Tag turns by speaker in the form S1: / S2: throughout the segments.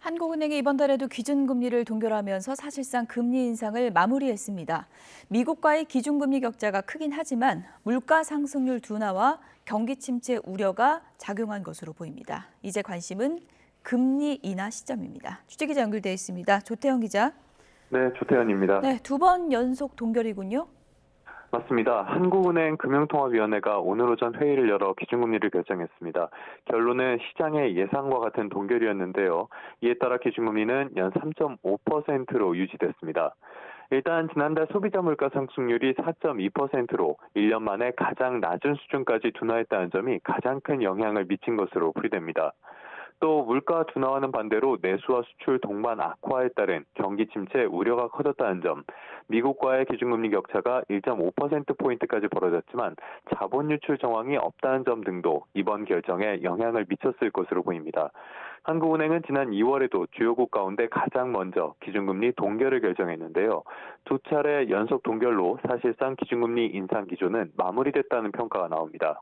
S1: 한국은행이 이번 달에도 기준금리를 동결하면서 사실상 금리 인상을 마무리했습니다. 미국과의 기준금리 격차가 크긴 하지만 물가 상승률 둔화와 경기 침체 우려가 작용한 것으로 보입니다. 이제 관심은 금리 인하 시점입니다. 취재기자 연결돼 있습니다. 조태영 기자.
S2: 네, 조태현입니다.
S1: 네, 2번 연속 동결이군요.
S2: 맞습니다. 한국은행 금융통화위원회가 오늘 오전 회의를 열어 기준금리를 결정했습니다. 결론은 시장의 예상과 같은 동결이었는데요. 이에 따라 기준금리는 연 3.5%로 유지됐습니다. 일단 지난달 소비자 물가 상승률이 4.2%로 1년 만에 가장 낮은 수준까지 둔화했다는 점이 가장 큰 영향을 미친 것으로 풀이됩니다. 또 물가 둔화와는 반대로 내수와 수출 동반 악화에 따른 경기 침체 우려가 커졌다는 점, 미국과의 기준금리 격차가 1.5%포인트까지 벌어졌지만 자본 유출 정황이 없다는 점 등도 이번 결정에 영향을 미쳤을 것으로 보입니다. 한국은행은 지난 2월에도 주요국 가운데 가장 먼저 기준금리 동결을 결정했는데요. 두 차례 연속 동결로 사실상 기준금리 인상 기조는 마무리됐다는 평가가 나옵니다.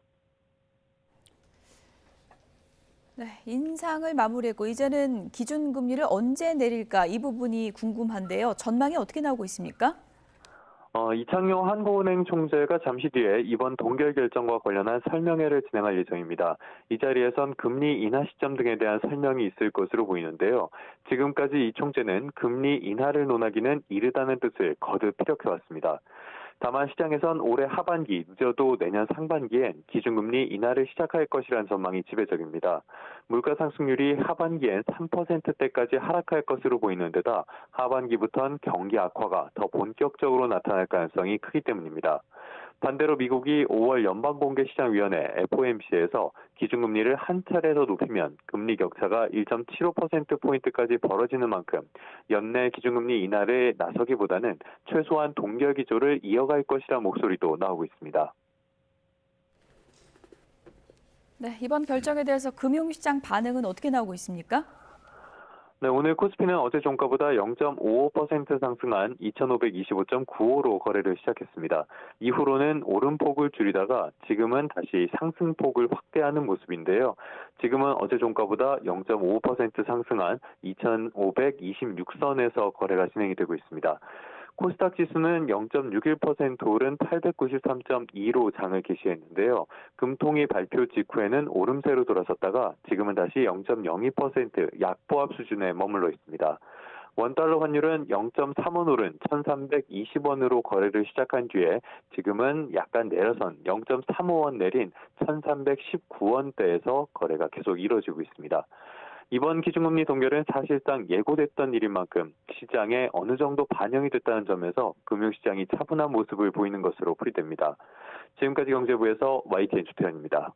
S1: 네, 인상을 마무리했고 이제는 기준금리를 언제 내릴까 이 부분이 궁금한데요. 전망이 어떻게 나오고 있습니까?
S2: 이창용 한국은행 총재가 잠시 뒤에 이번 동결 결정과 관련한 설명회를 진행할 예정입니다. 이 자리에선 금리 인하 시점 등에 대한 설명이 있을 것으로 보이는데요. 지금까지 이 총재는 금리 인하를 논하기는 이르다는 뜻을 거듭 피력해왔습니다. 다만 시장에선 올해 하반기, 늦어도 내년 상반기엔 기준금리 인하를 시작할 것이라는 전망이 지배적입니다. 물가 상승률이 하반기엔 3%대까지 하락할 것으로 보이는 데다 하반기부터는 경기 악화가 더 본격적으로 나타날 가능성이 크기 때문입니다. 반대로 미국이 5월 연방공개시장위원회 FOMC에서 기준금리를 한 차례 더 높이면 금리 격차가 1.75%포인트까지 벌어지는 만큼 연내 기준금리 인하를 나서기보다는 최소한 동결 기조를 이어갈 것이라는 목소리도 나오고 있습니다.
S1: 네, 이번 결정에 대해서 금융시장 반응은 어떻게 나오고 있습니까?
S2: 네, 오늘 코스피는 어제 종가보다 0.55% 상승한 2,525.95로 거래를 시작했습니다. 이후로는 오름폭을 줄이다가 지금은 다시 상승폭을 확대하는 모습인데요. 지금은 어제 종가보다 0.55% 상승한 2,526선에서 거래가 진행이 되고 있습니다. 코스닥 지수는 0.61% 오른 893.2로 장을 개시했는데요. 금통위 발표 직후에는 오름세로 돌아섰다가 지금은 다시 0.02% 약보합 수준에 머물러 있습니다. 원달러 환율은 0.3원 오른 1,320원으로 거래를 시작한 뒤에 지금은 약간 내려선 0.35원 내린 1,319원대에서 거래가 계속 이뤄지고 있습니다. 이번 기준금리 동결은 사실상 예고됐던 일인 만큼 시장에 어느 정도 반영이 됐다는 점에서 금융시장이 차분한 모습을 보이는 것으로 풀이됩니다. 지금까지 경제부에서 YTN 주태현입니다.